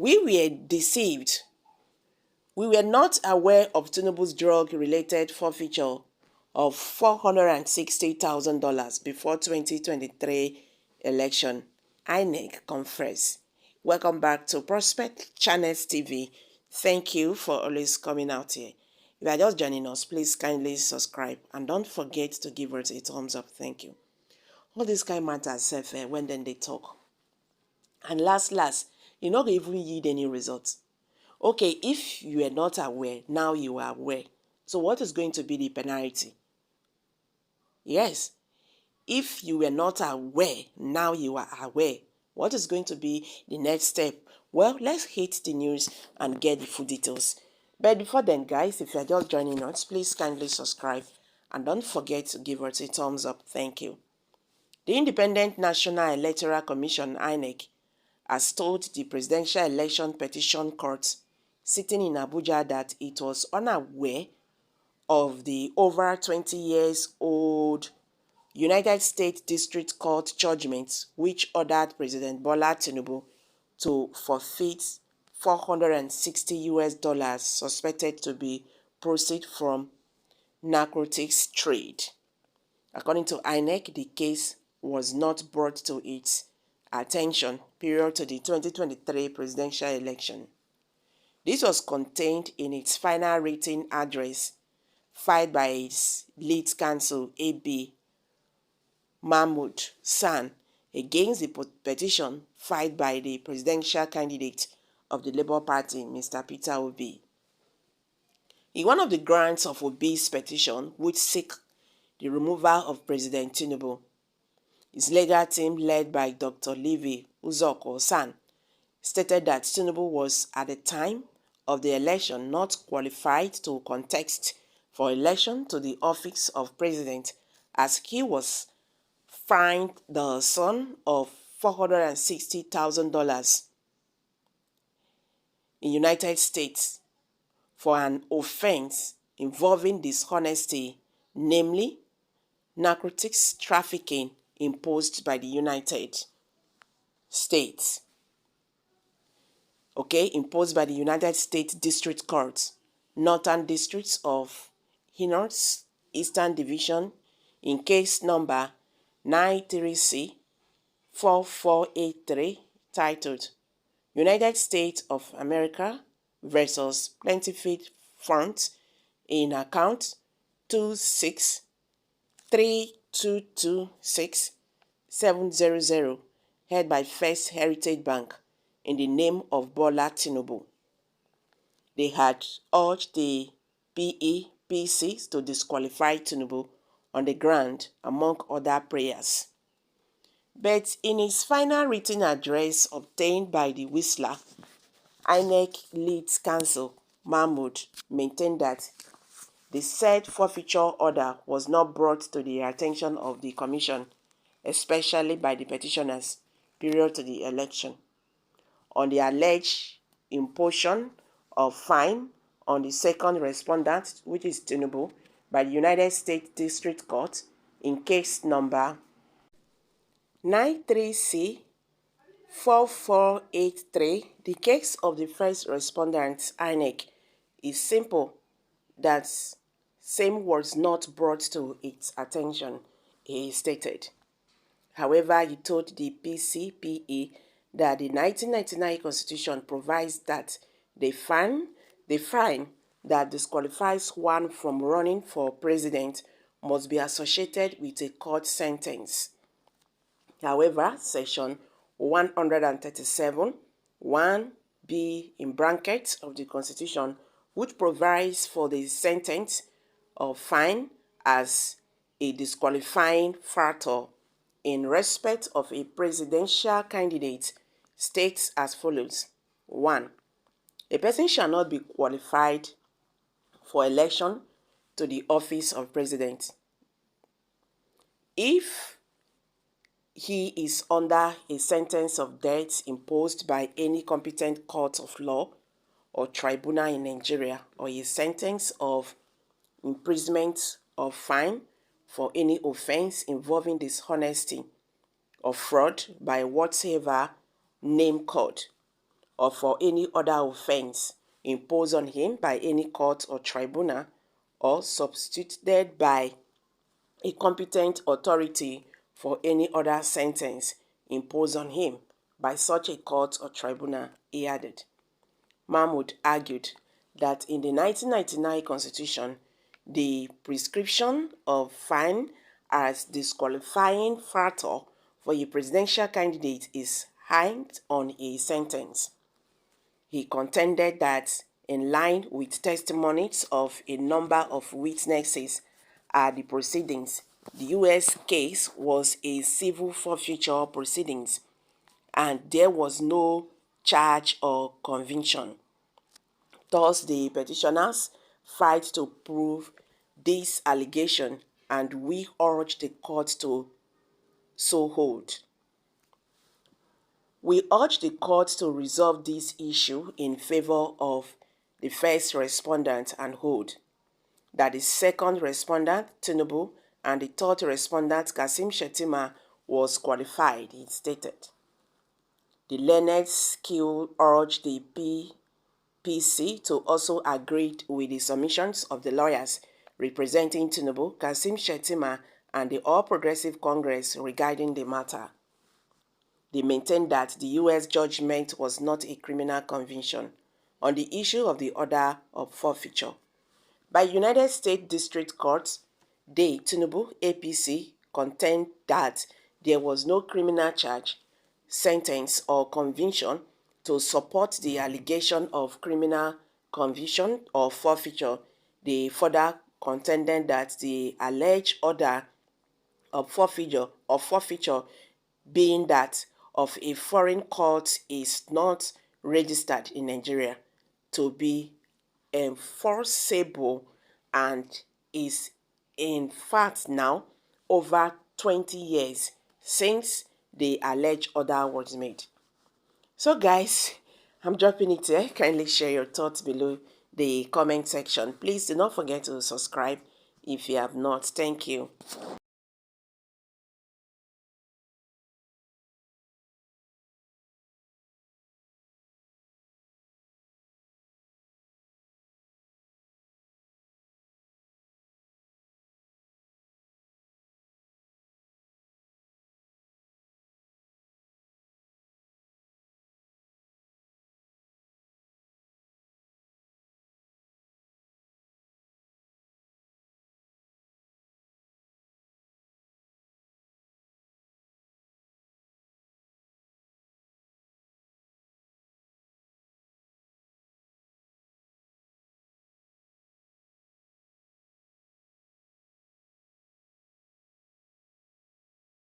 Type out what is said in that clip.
We were deceived. We were not aware of Tinubu's drug-related forfeiture of $460,000 before 2023 election, INEC confess. Welcome back to Prospect Channels TV. Thank you for always coming out here. If you are just joining us, please kindly subscribe and don't forget to give us a thumbs up. Thank you. All this kind matters when then they talk. And last, you not even yield any results. Okay, if you are not aware, now you are aware. So what is going to be the penalty? Yes, if you were not aware, now you are aware. What is going to be the next step? Well, let's hit the news and get the full details. But before then, guys, if you are just joining us, please kindly subscribe and don't forget to give us a thumbs up. Thank you. The Independent National Electoral Commission, INEC, has told the Presidential Election Petition Court sitting in Abuja that it was unaware of the over 20 years old United States District Court judgment which ordered President Bola Tinubu to forfeit $460 suspected to be proceeds from narcotics trade. According to INEC, the case was not brought to its attention prior to the 2023 presidential election. This was contained in its final written address filed by its lead counsel A.B. Mahmood San against the petition filed by the presidential candidate of the Labour Party, Mr. Peter Obi. In one of the grounds of Obi's petition, which seek the removal of President Tinubu, his legal team led by Dr. Levi Uzoko-San stated that Tinubu was at the time of the election not qualified to contest for election to the office of president as he was fined the sum of $460,000 in United States for an offense involving dishonesty, namely narcotics trafficking imposed by the United States. Imposed by the United States District Court, Northern Districts of INEC, Eastern Division, in case number 93C4483, titled United States of America versus Plaintiff Front in account 263226700, held by First Heritage Bank in the name of Bola Tinubu. They had urged the PEPCs to disqualify Tinubu on the ground, among other prayers. But in his final written address obtained by the Whistler, INEC lead counsel Mahmood maintained that the said forfeiture order was not brought to the attention of the Commission, especially by the petitioners, prior to the election, on the alleged imposition of fine on the second respondent, which is Tinubu, by the United States District Court in case number 93C4483. The case of the first respondent, INEC, is simple that same was not brought to its attention, he stated. However, he told the PCPE that the 1999 Constitution provides that the fine that disqualifies one from running for president must be associated with a court sentence. However, Section 137, 1b in brackets of the Constitution, which provides for the sentence of fine as a disqualifying factor in respect of a presidential candidate, states as follows. 1. A person shall not be qualified for election to the office of president if he is under a sentence of death imposed by any competent court of law or tribunal in Nigeria, or a sentence of imprisonment or fine for any offense involving dishonesty or fraud by whatever name code, or for any other offense imposed on him by any court or tribunal, or substituted by a competent authority for any other sentence imposed on him by such a court or tribunal, he added. Mahmoud argued that in the 1999 Constitution, the prescription of fine as disqualifying factor for a presidential candidate is hinged on a sentence. He contended that, in line with testimonies of a number of witnesses at the proceedings, the U.S. case was a civil forfeiture proceedings and there was no charge or conviction. Thus, the petitioners fight to prove this allegation, and we urge the court to so hold. We urge the court to resolve this issue in favor of the first respondent and hold that the second respondent, Tinubu, and the third respondent, Kasim Shettima, was qualified, he stated. The learned skill urged the PC to also agree with the submissions of the lawyers representing Tinubu, Kasim Shettima, and the All Progressive Congress regarding the matter. They maintained that the U.S. judgment was not a criminal conviction on the issue of the order of forfeiture. By United States District Court, they, Tinubu, APC, contend that there was no criminal charge, sentence, or conviction to support the allegation of criminal conviction or forfeiture. They further contended that the alleged order of forfeiture being that of a foreign court is not registered in Nigeria to be enforceable and is in fact now over 20 years since the alleged order was made. So guys, I'm dropping it here. Kindly share your thoughts below the comment section. Please do not forget to subscribe if you have not. Thank you.